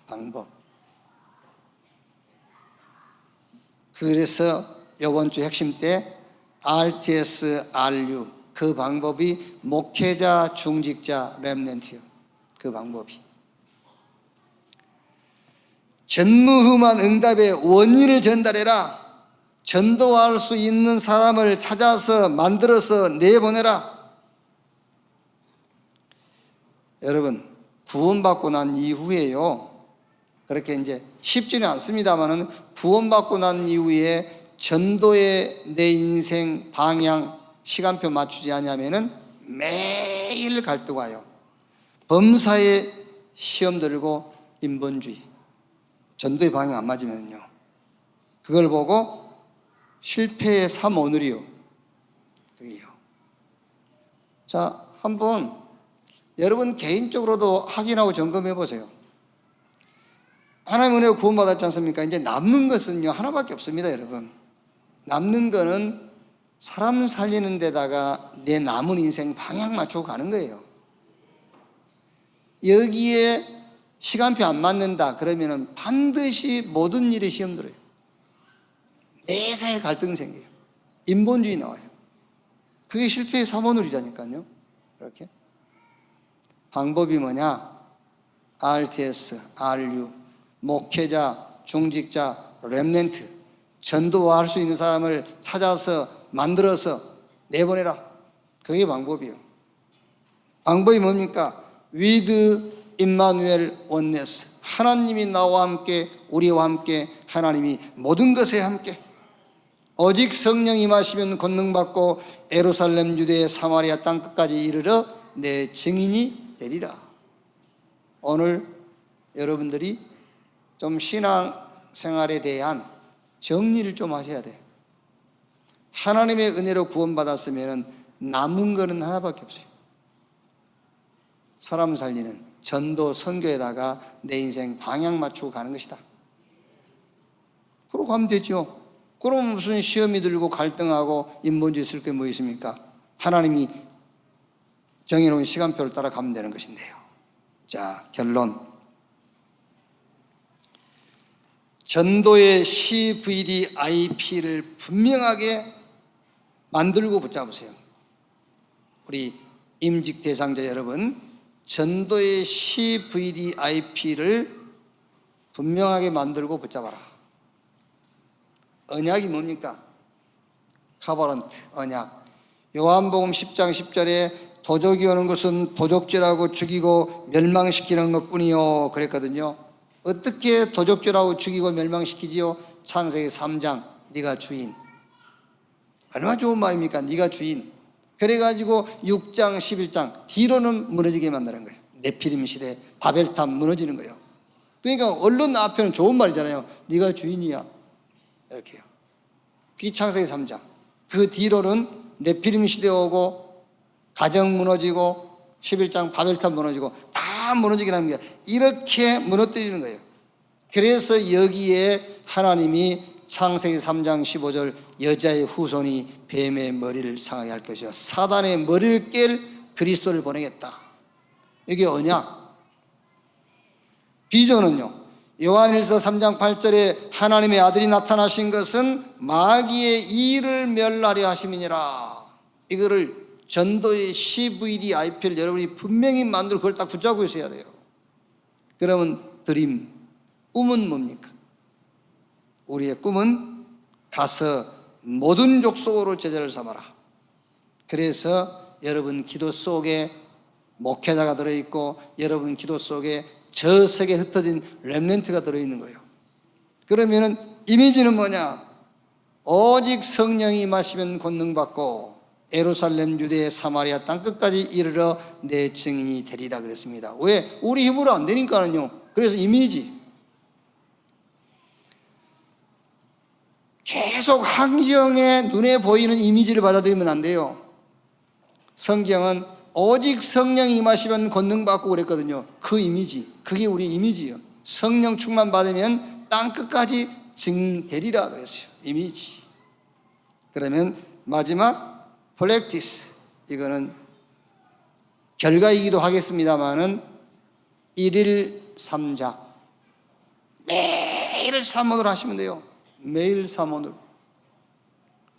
Speaker 1: 방법. 그래서 이번 주 핵심 때 RTS, RU, 그 방법이 목회자, 중직자, 렘넌트요. 그 방법이 전무후무한 응답의 원인을 전달해라. 전도할 수 있는 사람을 찾아서 만들어서 내보내라. 여러분, 구원받고 난 이후에요, 그렇게 이제 쉽지는 않습니다만은 구원받고 난 이후에 전도에 내 인생 방향 시간표 맞추지 않으면은 매일 갈등 와요. 범사에 시험 들고 인본주의, 전도의 방향 안 맞으면요, 그걸 보고 실패의 3오늘이요. 그게요. 자, 한번 여러분 개인적으로도 확인하고 점검해 보세요. 하나님 은혜로 구원받았지 않습니까? 이제 남는 것은요 하나밖에 없습니다. 여러분, 남는 거는 사람 살리는 데다가 내 남은 인생 방향 맞추고 가는 거예요. 여기에 시간표 안 맞는다 그러면은 반드시 모든 일에 시험 들어요. 매사에 갈등 생겨요. 인본주의 나와요. 그게 실패의 3오늘이라니까요. 이렇게 방법이 뭐냐? RTS, RU, 목회자, 중직자, 렘넌트, 전도할 수 있는 사람을 찾아서 만들어서 내보내라. 그게 방법이에요. 방법이 뭡니까? With 임마누엘 원네스, 하나님이 나와 함께, 우리와 함께, 하나님이 모든 것에 함께. 오직 성령 임하시면 권능받고 예루살렘, 유대, 사마리아 땅끝까지 이르러 내 증인이 되리라. 오늘 여러분들이 좀 신앙 생활에 대한 정리를 좀 하셔야 돼. 하나님의 은혜로 구원받았으면 남은 거는 하나밖에 없어요. 사람 살리는 전도 선교에다가 내 인생 방향 맞추고 가는 것이다. 그러고 가면 되죠. 그럼 무슨 시험이 들고 갈등하고 인본주의 쓸 게 뭐 있습니까? 하나님이 정해놓은 시간표를 따라 가면 되는 것인데요. 자, 결론. 전도의 CVDIP를 분명하게 만들고 붙잡으세요. 우리 임직 대상자 여러분, 전도의 CVDIP를 분명하게 만들고 붙잡아라. 언약이 뭡니까? 카버넌트, 언약. 요한복음 10장 10절에 도적이 오는 것은 도적질하고 죽이고 멸망시키는 것뿐이요 그랬거든요. 어떻게 도적질하고 죽이고 멸망시키지요? 창세기 3장, 네가 주인. 얼마나 좋은 말입니까? 네가 주인. 그래가지고 6장 11장 뒤로는 무너지게 만드는 거예요. 네피림 시대 바벨탑 무너지는 거예요. 그러니까 얼른 앞에는 좋은 말이잖아요. 네가 주인이야 이렇게요. 그게 창세기 3장. 그 뒤로는 네피림 시대 오고 가정 무너지고 11장 바벨탑 무너지고 다 무너지게 하는 거예요. 이렇게 무너뜨리는 거예요. 그래서 여기에 하나님이 창세기 3장 15절 여자의 후손이 뱀의 머리를 상하게 할 것이요 사단의 머리를 깰 그리스도를 보내겠다. 이게 언약. 비전은요, 요한일서 3장 8절에 하나님의 아들이 나타나신 것은 마귀의 일을 멸하려 하심이니라. 이거를 전도의 CVDIP를 여러분이 분명히 만들고 그걸 딱 붙잡고 있어야 돼요. 그러면 드림, 꿈은 뭡니까? 우리의 꿈은 가서 모든 족속으로 제자를 삼아라. 그래서 여러분 기도 속에 목회자가 들어있고 여러분 기도 속에 저 세계에 흩어진 렘넌트가 들어있는 거예요. 그러면은 이미지는 뭐냐? 오직 성령이 임하시면 권능받고 예루살렘, 유대, 사마리아 땅 끝까지 이르러 내 증인이 되리라 그랬습니다. 왜? 우리 힘으로 안 되니까는요. 그래서 이미지. 계속 환경에 눈에 보이는 이미지를 받아들이면 안 돼요. 성경은 오직 성령이 임하시면 권능받고 그랬거든요. 그 이미지, 그게 우리 이미지예요. 성령 충만 받으면 땅 끝까지 증되리라 그랬어요. 이미지. 그러면 마지막 프랙티스, 이거는 결과이기도 하겠습니다마는 1일 3작 매일 사모를 하시면 돼요. 매일 사모를.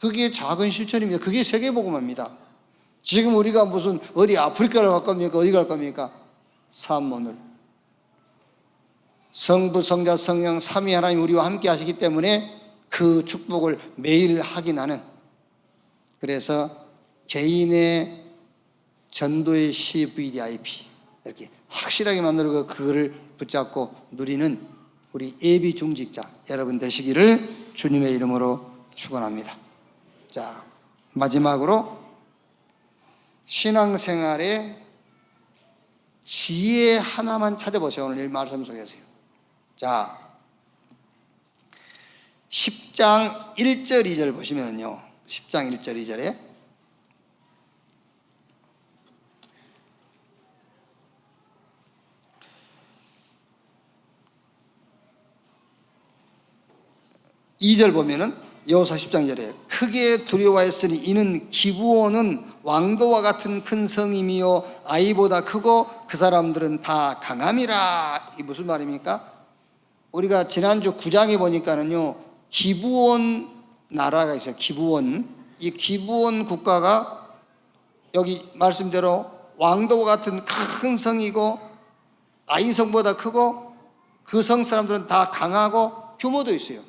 Speaker 1: 그게 작은 실천입니다. 그게 세계복음화입니다. 지금 우리가 무슨 어디 아프리카를 갈 겁니까? 어디 갈 겁니까? 사모를. 성부, 성자, 성령 삼위 하나님 우리와 함께 하시기 때문에 그 축복을 매일 확인하는, 그래서 개인의 전도의 CVDIP 이렇게 확실하게 만들고 그거를 붙잡고 누리는 우리 예비 중직자 여러분 되시기를 주님의 이름으로 축원합니다. 자, 마지막으로 신앙생활의 지혜 하나만 찾아보세요. 오늘 이 말씀 속에서요. 자, 10장 1절 2절 보시면요, 10장 1절 2절에 이절 보면은 여호수아 10장 2절에 크게 두려워했으니 이는 기브온은 왕도와 같은 큰 성임이요 아이보다 크고 그 사람들은 다 강함이라. 이 무슨 말입니까? 우리가 지난주 9장에 보니까는요, 기브온 나라가 있어요. 기브온. 이 기브온 국가가 여기 말씀대로 왕도와 같은 큰 성이고 아이 성보다 크고 그 성 사람들은 다 강하고 규모도 있어요.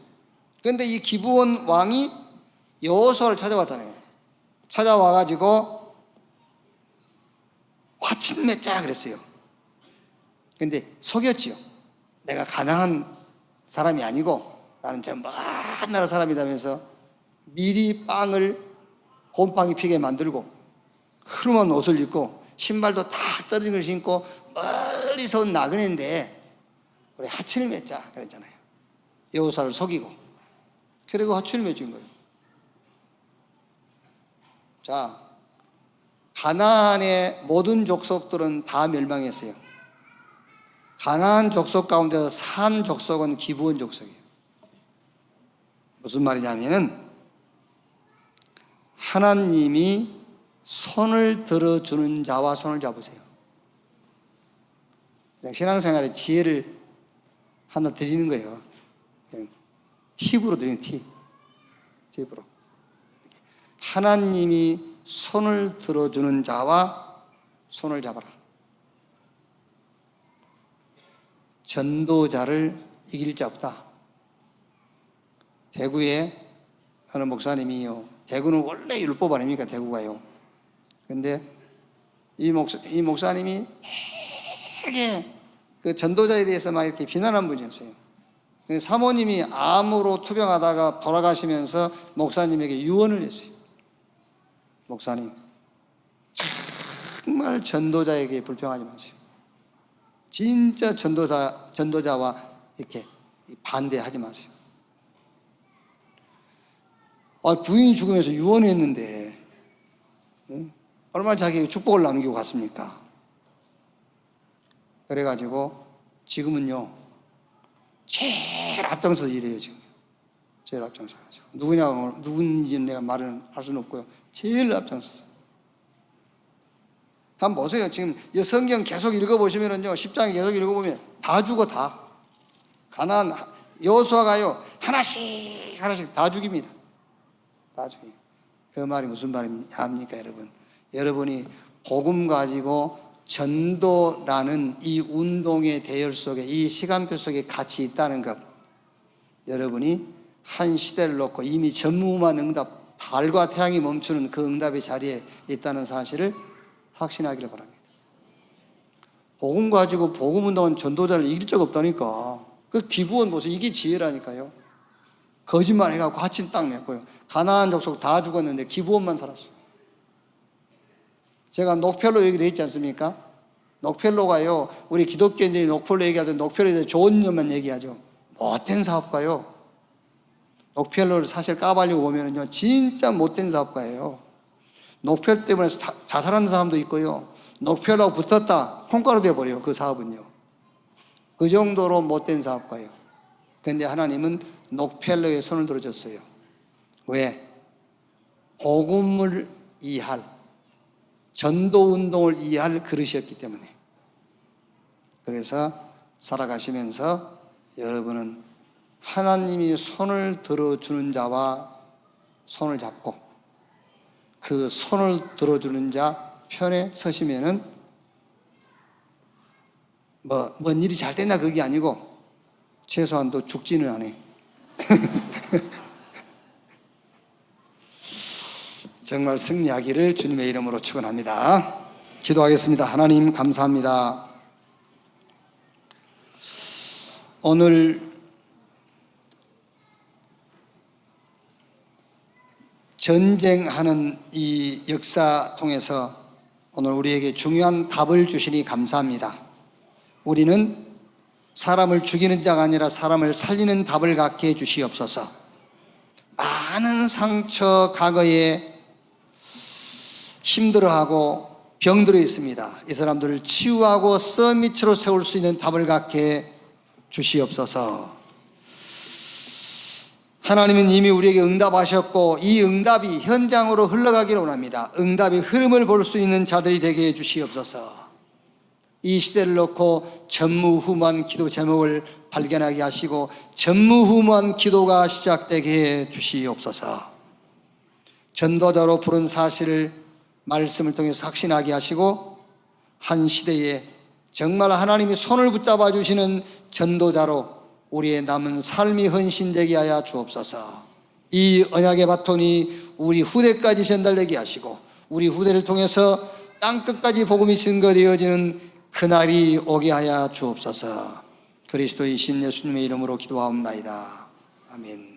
Speaker 1: 그런데 이 기브온 왕이 여호수아를 찾아왔잖아요. 찾아와가지고 화친 맺자 그랬어요. 근데 속였지요. 내가 가난한 사람이 아니고 나는 저 먼 나라 사람이다면서 미리 빵을 곰팡이 피게 만들고 흐름한 옷을 입고 신발도 다 떨어진 걸 신고 멀리서 온 나그네인데 우리 하친을 맺자 그랬잖아요. 여호사를 속이고 그리고 화출임해 준 거예요. 자, 가나안의 모든 족속들은 다 멸망했어요. 가나안 족속 가운데서 산 족속은 기브온 족속이에요. 무슨 말이냐면은 하나님이 손을 들어주는 자와 손을 잡으세요. 신앙생활에 지혜를 하나 드리는 거예요. 팁으로 드리는 팁으로. 하나님이 손을 들어주는 자와 손을 잡아라. 전도자를 이길 자 없다. 대구에 어느 목사님이요. 대구는 원래 율법 아닙니까? 대구가요. 근데 이 목사님이 되게 그 전도자에 대해서 막 이렇게 비난한 분이었어요. 근데 사모님이 암으로 투병하다가 돌아가시면서 목사님에게 유언을 했어요. 목사님, 정말 전도자에게 불평하지 마세요. 진짜 전도자와 이렇게 반대하지 마세요. 부인이 죽으면서 유언했는데 얼마나 자기에게 축복을 남기고 갔습니까? 그래가지고 지금은요 제일 앞장서서 일해요. 지금 제일 앞장서서. 누군지는 내가 말은 할 수는 없고요. 제일 앞장서서. 한번 보세요. 지금 이 성경 계속 읽어보시면은요, 10장 계속 읽어보면 다 죽어, 다. 가나안 여호수아가요 하나씩 다 죽입니다. 다 죽여요. 그 말이 무슨 말입니까, 여러분? 여러분이 복음 가지고 전도라는 이 운동의 대열 속에, 이 시간표 속에 같이 있다는 것, 여러분이 한 시대를 놓고 이미 전무후무한 응답, 달과 태양이 멈추는 그 응답의 자리에 있다는 사실을 확신하기를 바랍니다. 복음 가지고 복음 운동은 전도자를 이길 적 없다니까. 그 기브온 보세요. 이게 지혜라니까요. 거짓말 해갖고 하친 딱 맺고요. 가나안 족속 다 죽었는데 기브온만 살았어요. 제가 녹펠로 얘기를 했지 않습니까? 녹펠로가요, 우리 기독교인들이 녹펠로 얘기하던 녹펠로에 대해 좋은 점만 얘기하죠. 못된 사업가요. 녹펠로를 사실 까발리고 보면은요, 진짜 못된 사업가예요. 녹펠 때문에 자살하는 사람도 있고요. 녹펠로하고 붙었다, 콩가루 돼버려요, 그 사업은요. 그 정도로 못된 사업가예요. 그런데 하나님은 녹펠로의 손을 들어줬어요. 왜? 복음을 이해할, 전도운동을 이해할 그릇이었기 때문에. 그래서 살아가시면서 여러분은 하나님이 손을 들어주는 자와 손을 잡고 그 손을 들어주는 자 편에 서시면은 뭔 일이 잘 된다 그게 아니고 최소한도 죽지는 않아요. 정말 승리하기를 주님의 이름으로 축원합니다. 기도하겠습니다. 하나님 감사합니다. 오늘 전쟁하는 이 역사 통해서 오늘 우리에게 중요한 답을 주시니 감사합니다. 우리는 사람을 죽이는 자가 아니라 사람을 살리는 답을 갖게 해 주시옵소서. 많은 상처, 과거에 힘들어하고 병들어 있습니다. 이 사람들을 치유하고 썰밑으로 세울 수 있는 답을 갖게 해 주시옵소서. 하나님은 이미 우리에게 응답하셨고 이 응답이 현장으로 흘러가기를 원합니다. 응답의 흐름을 볼 수 있는 자들이 되게 해 주시옵소서. 이 시대를 놓고 전무후무한 기도 제목을 발견하게 하시고 전무후무한 기도가 시작되게 해 주시옵소서. 전도자로 부른 사실을 말씀을 통해서 확신하게 하시고 한 시대에 정말 하나님이 손을 붙잡아 주시는 전도자로 우리의 남은 삶이 헌신되게 하여 주옵소서. 이 언약의 바톤이 우리 후대까지 전달되게 하시고 우리 후대를 통해서 땅끝까지 복음이 증거되어지는 그날이 오게 하여 주옵소서. 그리스도이신 예수님의 이름으로 기도하옵나이다. 아멘.